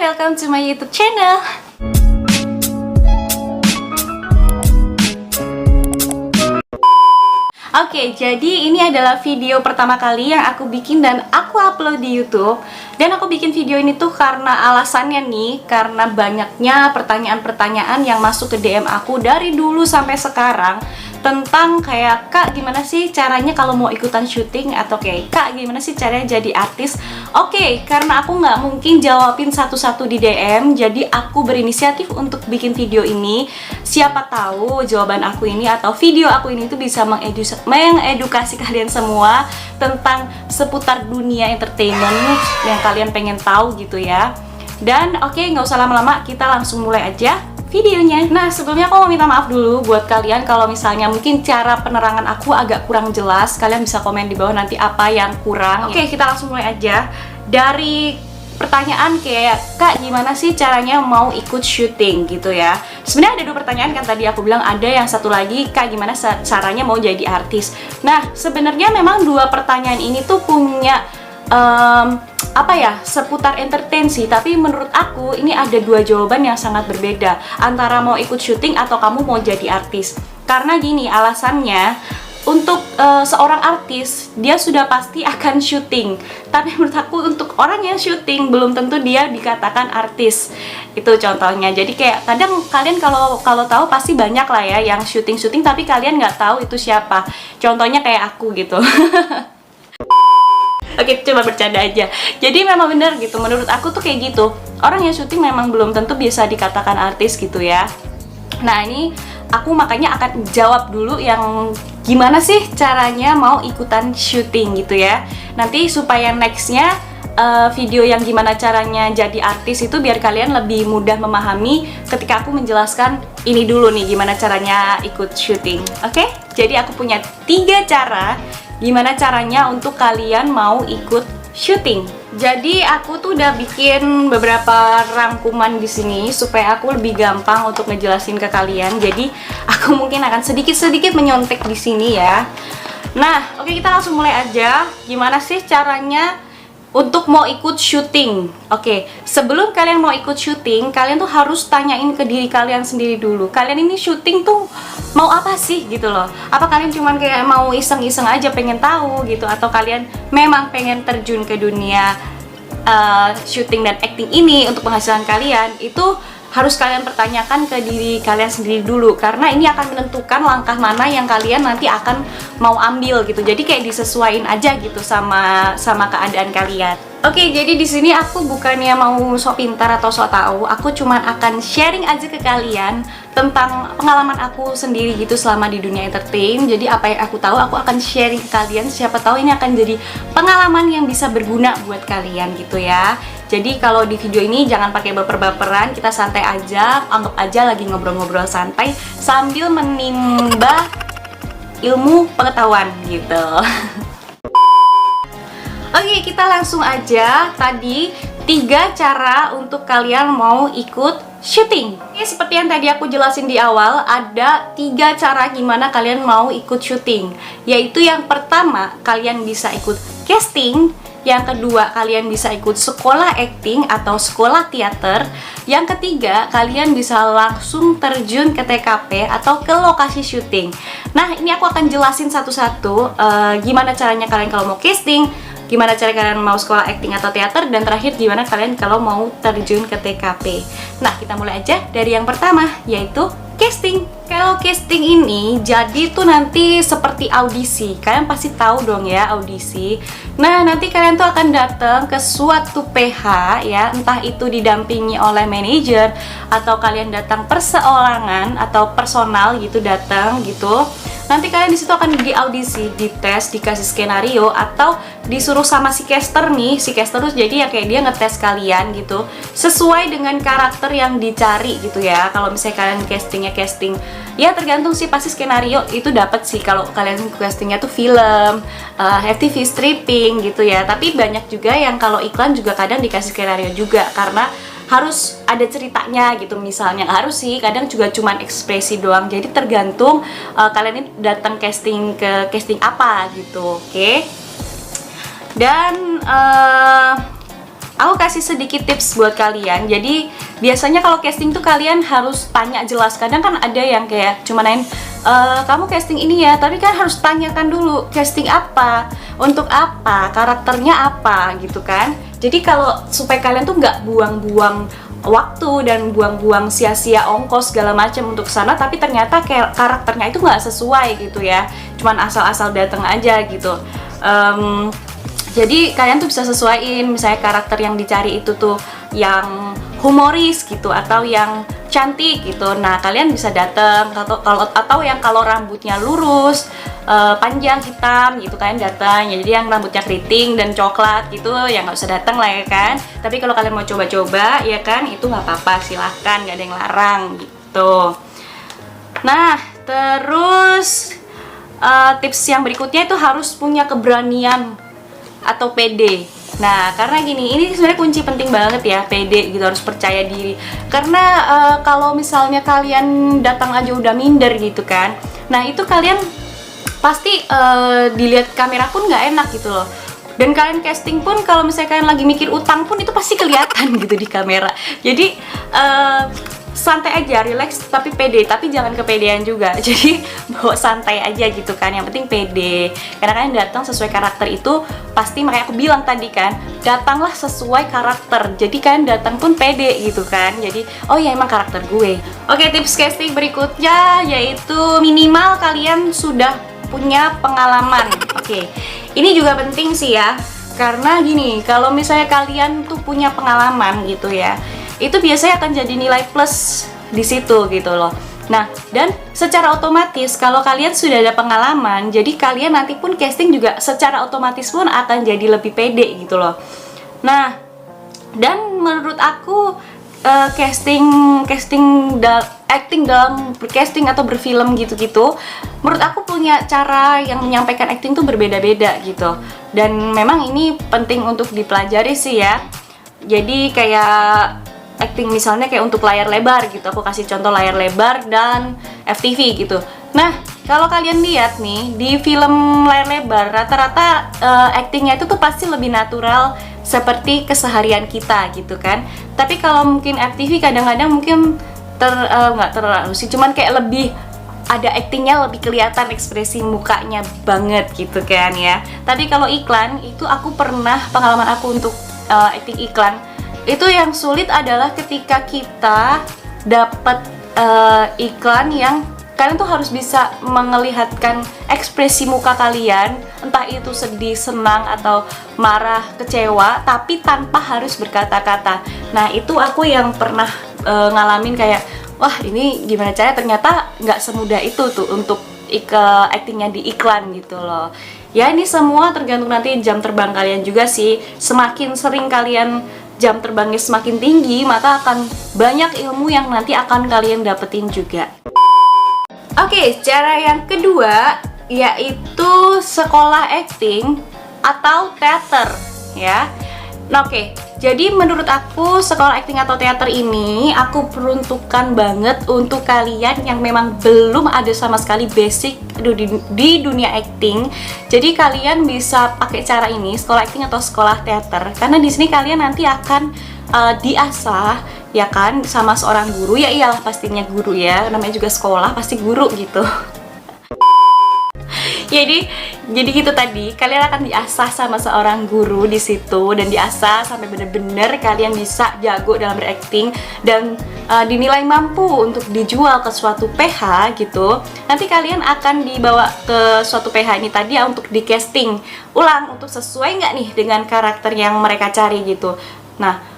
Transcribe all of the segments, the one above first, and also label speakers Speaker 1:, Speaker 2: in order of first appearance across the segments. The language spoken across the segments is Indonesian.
Speaker 1: welcome to my YouTube channel. Oke, jadi ini adalah video pertama kali yang aku bikin dan aku upload di YouTube. Dan aku bikin video ini tuh karena alasannya nih, karena banyaknya pertanyaan-pertanyaan yang masuk ke DM aku dari dulu sampai sekarang tentang kayak, Kak gimana sih caranya kalau mau ikutan syuting, atau kayak Kak gimana sih caranya jadi artis. Oke, karena aku nggak mungkin jawabin satu-satu di DM, jadi aku berinisiatif untuk bikin video ini. Siapa tahu jawaban aku ini atau video aku ini tuh bisa mengedukasi kalian semua tentang seputar dunia entertainment yang kalian pengen tahu gitu ya. Dan oke, nggak usah lama-lama, kita langsung mulai aja videonya. Nah, sebelumnya aku mau minta maaf dulu buat kalian kalau misalnya mungkin cara penerangan aku agak kurang jelas. Kalian bisa komen di bawah nanti apa yang kurang. Oke, kita langsung mulai aja. Dari pertanyaan kayak, Kak gimana sih caranya mau ikut syuting gitu ya. Sebenarnya ada dua pertanyaan kan, tadi aku bilang ada yang satu lagi, Kak gimana caranya mau jadi artis. Nah, sebenarnya memang dua pertanyaan ini tuh punya seputar entertain sih, tapi menurut aku ini ada dua jawaban yang sangat berbeda antara mau ikut syuting atau kamu mau jadi artis. Karena gini alasannya, untuk seorang artis dia sudah pasti akan syuting, tapi menurut aku untuk orang yang syuting belum tentu dia dikatakan artis. Itu contohnya. Jadi kayak kadang kalian kalau tahu pasti banyak lah ya yang syuting tapi kalian nggak tahu itu siapa. Contohnya kayak aku gitu. Oke, coba bercanda aja. Jadi memang benar gitu, menurut aku tuh kayak gitu. Orang yang syuting memang belum tentu bisa dikatakan artis gitu ya. Nah, ini aku makanya akan jawab dulu yang gimana sih caranya mau ikutan syuting gitu ya. Nanti supaya nextnya video yang gimana caranya jadi artis itu biar kalian lebih mudah memahami ketika aku menjelaskan ini dulu nih gimana caranya ikut syuting. Oke? Jadi aku punya 3 cara gimana caranya untuk kalian mau ikut syuting. Jadi aku tuh udah bikin beberapa rangkuman di sini supaya aku lebih gampang untuk ngejelasin ke kalian. Jadi aku mungkin akan sedikit-sedikit menyontek di sini ya. Nah, oke, kita langsung mulai aja. Gimana sih caranya untuk mau ikut syuting? Oke, sebelum kalian mau ikut syuting, kalian tuh harus tanyain ke diri kalian sendiri dulu. Kalian ini syuting tuh mau apa sih gitu loh? Apa kalian cuman kayak mau iseng-iseng aja pengen tahu gitu, atau kalian memang pengen terjun ke dunia syuting dan acting ini untuk penghasilan kalian? Itu harus kalian pertanyakan ke diri kalian sendiri dulu, karena ini akan menentukan langkah mana yang kalian nanti akan mau ambil gitu. Jadi kayak disesuaiin aja gitu sama keadaan kalian. Oke, jadi di sini aku bukannya mau sok pintar atau sok tahu, aku cuman akan sharing aja ke kalian tentang pengalaman aku sendiri gitu selama di dunia entertain. Jadi apa yang aku tahu aku akan sharing ke kalian, siapa tahu ini akan jadi pengalaman yang bisa berguna buat kalian gitu ya. Jadi kalau di video ini jangan pakai baper-baperan, kita santai aja, anggap aja lagi ngobrol-ngobrol santai sambil menimba ilmu pengetahuan gitu. Oke, kita langsung aja. Tadi 3 cara untuk kalian mau ikut syuting. Oke, seperti yang tadi aku jelasin di awal, ada 3 cara gimana kalian mau ikut syuting. Yaitu yang pertama, kalian bisa ikut casting. Yang kedua, kalian bisa ikut sekolah acting atau sekolah teater. Yang ketiga, kalian bisa langsung terjun ke TKP atau ke lokasi syuting. Nah, ini aku akan jelasin satu-satu gimana caranya kalian kalau mau casting, gimana cara kalian mau sekolah acting atau teater, dan terakhir gimana kalian kalau mau terjun ke TKP. Nah, kita mulai aja dari yang pertama, yaitu casting. Kalau casting ini jadi tuh nanti seperti audisi. Kalian pasti tahu dong ya audisi. Nah, nanti kalian tuh akan datang ke suatu PH ya, entah itu didampingi oleh manajer atau kalian datang perseorangan atau personal gitu datang gitu. Nanti kalian disitu akan diaudisi, dites, dikasih skenario, atau disuruh sama si caster nih. Si caster tuh jadi ya kayak dia ngetes kalian gitu sesuai dengan karakter yang dicari gitu ya. Kalau misalnya kalian casting ya tergantung sih, pasti skenario itu dapat sih kalau kalian castingnya tuh film, FTV stripping gitu ya. Tapi banyak juga yang kalau iklan juga kadang dikasih skenario juga, karena harus ada ceritanya gitu. Misalnya harus sih, kadang juga cuman ekspresi doang. Jadi tergantung kalian ini datang casting ke casting apa gitu. Oke. Dan aku kasih sedikit tips buat kalian. Jadi biasanya kalau casting tuh kalian harus tanya jelas. Kadang kan ada yang kayak cuma nain kamu casting ini ya, tapi kan harus tanyakan dulu casting apa, untuk apa, karakternya apa gitu kan. Jadi kalau supaya kalian tuh nggak buang-buang waktu dan buang-buang sia-sia ongkos segala macam untuk sana, tapi ternyata karakternya itu nggak sesuai gitu ya, cuman asal-asal datang aja gitu. Jadi kalian tuh bisa sesuaiin, misalnya karakter yang dicari itu tuh yang humoris gitu atau yang cantik gitu. Nah, kalian bisa datang atau yang kalau rambutnya lurus, panjang hitam gitu kalian datang. Jadi yang rambutnya keriting dan coklat gitu ya nggak usah datang lah ya kan. Tapi kalau kalian mau coba-coba ya kan itu nggak apa-apa, silahkan, nggak ada yang larang gitu. Nah, terus tips yang berikutnya itu harus punya keberanian atau pede. Nah, karena gini, ini sebenarnya kunci penting banget ya, pede gitu, harus percaya diri. Karena kalau misalnya kalian datang aja udah minder gitu kan, nah itu kalian pasti dilihat kamera pun nggak enak gitu loh. Dan kalian casting pun kalau misalnya kalian lagi mikir utang pun itu pasti kelihatan gitu di kamera. Jadi santai aja, relax tapi pede, tapi jangan kepedean juga. Jadi bawa santai aja gitu kan, yang penting pede. Karena kalian datang sesuai karakter itu pasti, makanya aku bilang tadi kan, datanglah sesuai karakter. Jadi kalian datang pun pede gitu kan. Jadi oh ya emang karakter gue. Oke, tips casting berikutnya yaitu minimal kalian sudah punya pengalaman. Oke, ini juga penting sih ya. Karena gini, kalau misalnya kalian tuh punya pengalaman gitu ya, itu biasanya akan jadi nilai plus di situ gitu loh. Nah, dan secara otomatis kalau kalian sudah ada pengalaman, jadi kalian nanti pun casting juga secara otomatis pun akan jadi lebih pede gitu loh. Nah, dan menurut aku acting dalam bercasting atau berfilm gitu-gitu, menurut aku punya cara yang menyampaikan acting tuh berbeda-beda gitu. Dan memang ini penting untuk dipelajari sih ya. Jadi kayak acting misalnya kayak untuk layar lebar gitu, aku kasih contoh layar lebar dan FTV gitu. Nah, kalau kalian lihat nih di film layar lebar, rata-rata actingnya itu tuh pasti lebih natural seperti keseharian kita gitu kan. Tapi kalau mungkin FTV kadang-kadang mungkin nggak terlalu sih, cuman kayak lebih ada actingnya, lebih kelihatan ekspresi mukanya banget gitu kan ya. Tapi kalau iklan itu aku pernah, pengalaman aku untuk acting iklan itu yang sulit adalah ketika kita dapat iklan yang kalian tuh harus bisa melihatkan ekspresi muka kalian, entah itu sedih, senang, atau marah, kecewa, tapi tanpa harus berkata-kata. Nah, itu aku yang pernah ngalamin kayak, wah ini gimana caranya, ternyata nggak semudah itu tuh untuk actingnya di iklan gitu loh. Ya ini semua tergantung nanti jam terbang kalian juga sih. Semakin sering kalian jam terbangnya semakin tinggi, maka akan banyak ilmu yang nanti akan kalian dapetin juga. Oke, cara yang kedua yaitu sekolah acting atau teater ya. Nah, oke, jadi menurut aku sekolah acting atau teater ini aku peruntukkan banget untuk kalian yang memang belum ada sama sekali basic di dunia acting. Jadi kalian bisa pakai cara ini, sekolah acting atau sekolah teater, karena di sini kalian nanti akan diasah ya kan sama seorang guru. Ya iyalah pastinya guru ya, namanya juga sekolah pasti guru gitu. Jadi gitu tadi, kalian akan diasah sama seorang guru di situ dan diasah sampai bener-bener kalian bisa jago dalam berakting dan dinilai mampu untuk dijual ke suatu PH gitu. Nanti kalian akan dibawa ke suatu PH ini tadi ya untuk di casting ulang untuk sesuai nggak nih dengan karakter yang mereka cari gitu. Nah,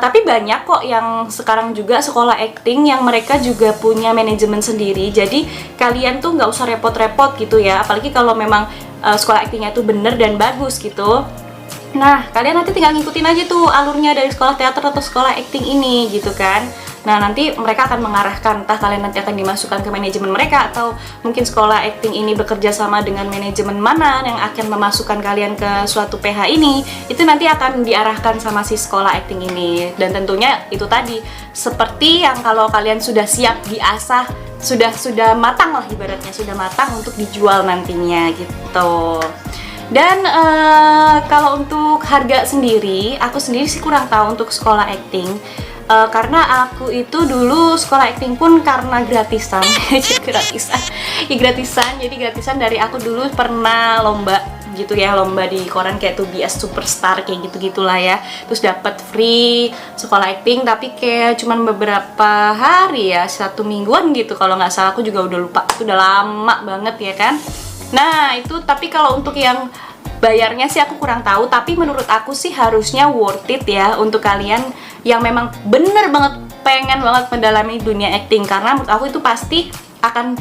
Speaker 1: tapi banyak kok yang sekarang juga sekolah acting yang mereka juga punya manajemen sendiri. Jadi kalian tuh nggak usah repot-repot gitu ya. Apalagi kalau memang sekolah actingnya tuh bener dan bagus gitu. Nah, kalian nanti tinggal ngikutin aja tuh alurnya dari sekolah teater atau sekolah acting ini gitu kan. Nah, nanti mereka akan mengarahkan, entah kalian nanti akan dimasukkan ke manajemen mereka atau mungkin sekolah acting ini bekerja sama dengan manajemen mana yang akan memasukkan kalian ke suatu PH ini. Itu nanti akan diarahkan sama si sekolah acting ini. Dan tentunya itu tadi, seperti yang kalau kalian sudah siap diasah, sudah matang lah ibaratnya, sudah matang untuk dijual nantinya gitu. Dan kalau untuk harga sendiri, aku sendiri sih kurang tahu untuk sekolah acting. Karena aku itu dulu sekolah acting pun karena gratisan. gratisan. Jadi gratisan dari aku dulu pernah lomba gitu ya, lomba di koran kayak To Be a Superstar kayak gitu-gitulah ya. Terus dapat free sekolah acting, tapi kayak cuman beberapa hari ya, 1 mingguan gitu kalau nggak salah. Aku juga udah lupa, itu udah lama banget ya kan. Nah itu, tapi kalau untuk yang bayarnya sih aku kurang tahu, tapi menurut aku sih harusnya worth it ya untuk kalian yang memang bener banget pengen banget mendalami dunia acting, karena menurut aku itu pasti akan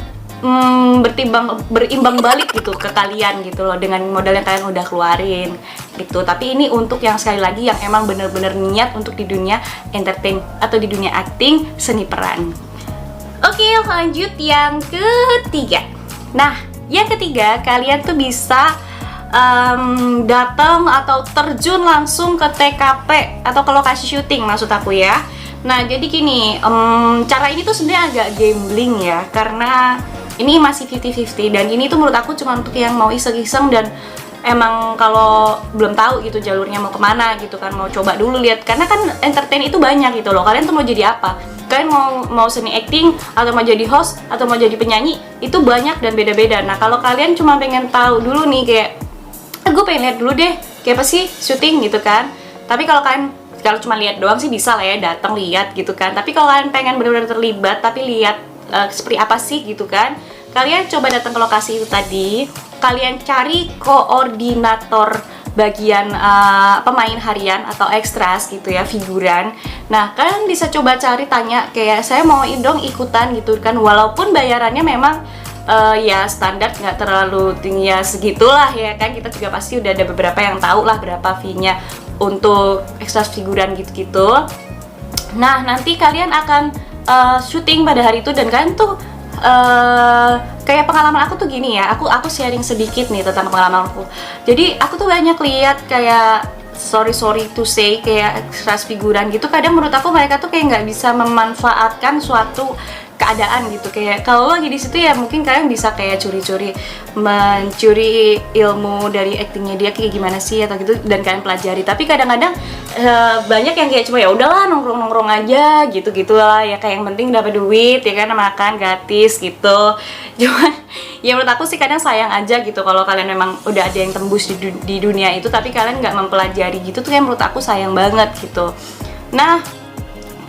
Speaker 1: berimbang balik gitu ke kalian gitu loh dengan modal yang kalian udah keluarin gitu. Tapi ini untuk yang sekali lagi yang emang bener-bener niat untuk di dunia entertain atau di dunia acting seni peran. Oke, lanjut yang ketiga. Nah, yang ketiga kalian tuh bisa datang atau terjun langsung ke TKP atau ke lokasi syuting maksud aku ya. Nah jadi gini, cara ini tuh sebenarnya agak gambling ya, karena ini masih 50-50 dan ini tuh menurut aku cuma untuk yang mau iseng-iseng dan emang kalau belum tahu gitu jalurnya mau kemana gitu kan, mau coba dulu lihat, karena kan entertain itu banyak gitu loh. Kalian tuh mau jadi apa? Kalian mau seni acting atau mau jadi host atau mau jadi penyanyi, itu banyak dan beda-beda. Nah kalau kalian cuma pengen tahu dulu nih kayak gue pengen lihat dulu deh kayak apa sih syuting gitu kan, tapi kalau cuma lihat doang sih bisa lah ya, datang lihat gitu kan. Tapi kalau kalian pengen benar-benar terlibat tapi lihat seperti apa sih gitu kan, kalian coba datang ke lokasi itu tadi, kalian cari koordinator bagian pemain harian atau ekstras gitu ya, figuran. Nah kalian bisa coba cari, tanya kayak saya mau dong ikutan gitu kan, walaupun bayarannya memang ya standar, nggak terlalu tinggi ya, segitulah ya kan. Kita juga pasti udah ada beberapa yang tahu lah berapa fee-nya untuk ekstras figuran gitu-gitu. Nah nanti kalian akan syuting pada hari itu, dan kalian tuh kayak pengalaman aku tuh gini ya, aku sharing sedikit nih tentang pengalaman aku. Jadi aku tuh banyak lihat kayak sorry to say kayak ekstras figuran gitu, kadang menurut aku mereka tuh kayak nggak bisa memanfaatkan suatu keadaan gitu. Kayak kalau lagi di situ ya mungkin kalian bisa kayak mencuri ilmu dari actingnya dia kayak gimana sih atau gitu, dan kalian pelajari. Tapi kadang-kadang banyak yang kayak cuma ya udahlah nongkrong aja gitu lah ya, kayak yang penting dapat duit ya kan, makan gratis gitu. Cuman ya menurut aku sih kadang sayang aja gitu kalau kalian memang udah ada yang tembus di dunia itu tapi kalian nggak mempelajari gitu tuh, kayak menurut aku sayang banget gitu. Nah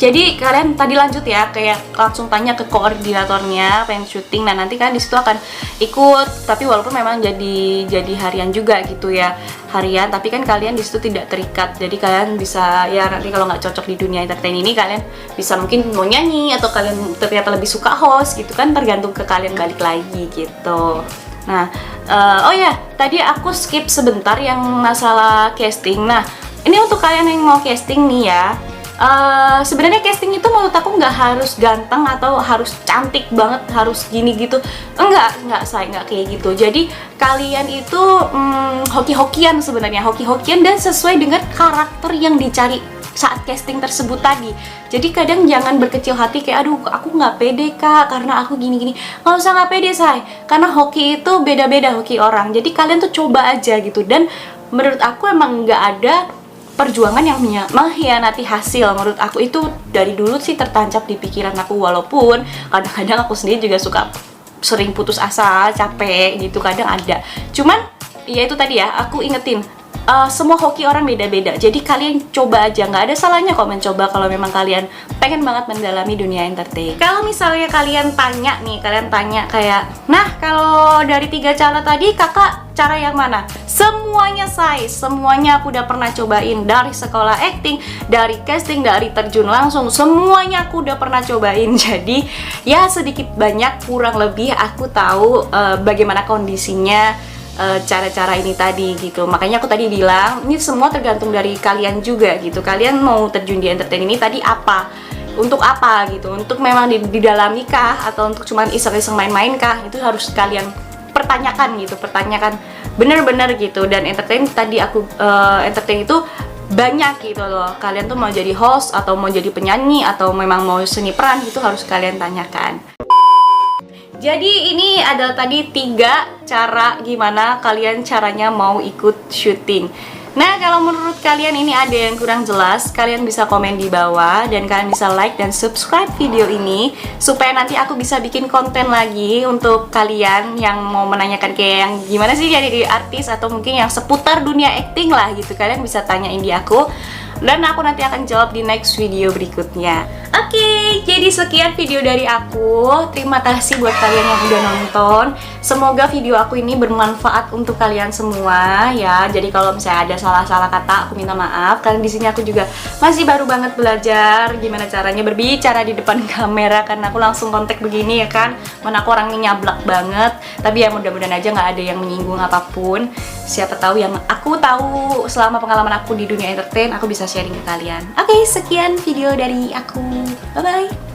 Speaker 1: jadi kalian tadi lanjut ya, kayak langsung tanya ke koordinatornya pengen syuting. Nah nanti kalian disitu akan ikut, tapi walaupun memang jadi harian juga gitu ya, harian, tapi kan kalian disitu tidak terikat. Jadi kalian bisa ya nanti kalau nggak cocok di dunia entertain ini, kalian bisa mungkin mau nyanyi atau kalian ternyata lebih suka host gitu kan, tergantung ke kalian balik lagi gitu. Nah oh ya tadi aku skip sebentar yang masalah casting. Nah ini untuk kalian yang mau casting nih ya. Sebenarnya casting itu menurut aku nggak harus ganteng atau harus cantik banget, harus gini gitu. Enggak saya nggak kayak gitu. Jadi kalian itu hoki-hokian sebenarnya, hoki-hokian dan sesuai dengan karakter yang dicari saat casting tersebut tadi. Jadi kadang jangan berkecil hati kayak aduh aku nggak pede kak karena aku gini-gini. Nggak usah nggak pede say, karena hoki itu beda-beda hoki orang. Jadi kalian tuh coba aja gitu, dan menurut aku emang nggak ada perjuangan yang mengkhianati hasil. Menurut aku itu dari dulu sih tertancap di pikiran aku, walaupun kadang-kadang aku sendiri juga sering putus asa, capek gitu, kadang ada. Cuman ya itu tadi ya, aku ingetin semua hoki orang beda-beda. Jadi kalian coba aja, nggak ada salahnya kok mencoba kalau memang kalian pengen banget mendalami dunia entertain. Kalau misalnya kalian tanya kayak, nah kalau dari 3 cara tadi kakak cara yang mana? Semuanya semuanya aku udah pernah cobain, dari sekolah acting, dari casting, dari terjun langsung, semuanya aku udah pernah cobain. Jadi ya sedikit banyak kurang lebih aku tahu bagaimana kondisinya cara-cara ini tadi gitu. Makanya aku tadi bilang ini semua tergantung dari kalian juga gitu. Kalian mau terjun di entertain ini tadi apa? Untuk apa gitu? Untuk memang di dalam nikah atau untuk cuman iseng-iseng main-main kah? Itu harus kalian pertanyakan gitu, pertanyakan bener-bener gitu. Dan entertain tadi entertain itu banyak gitu loh. Kalian tuh mau jadi host atau mau jadi penyanyi atau memang mau seni peran, itu harus kalian tanyakan. Jadi ini adalah tadi 3 cara gimana kalian caranya mau ikut syuting. Nah, kalau menurut kalian ini ada yang kurang jelas, kalian bisa komen di bawah dan kalian bisa like dan subscribe video ini supaya nanti aku bisa bikin konten lagi untuk kalian yang mau menanyakan kayak yang gimana sih jadi artis atau mungkin yang seputar dunia acting lah gitu. Kalian bisa tanyain di aku dan aku nanti akan jawab di next video berikutnya. Oke, jadi sekian video dari aku. Terima kasih buat kalian yang udah nonton. Semoga video aku ini bermanfaat untuk kalian semua ya. Jadi kalau misalnya ada salah-salah kata, aku minta maaf. Karena di sini aku juga masih baru banget belajar gimana caranya berbicara di depan kamera karena aku langsung kontak begini ya kan. Mana aku orangnya nyablak banget. Tapi ya mudah-mudahan aja nggak ada yang menyinggung apapun. Siapa tahu yang aku tahu selama pengalaman aku di dunia entertain, aku bisa sharing ke kalian. Oke, sekian video dari aku. Bye-bye.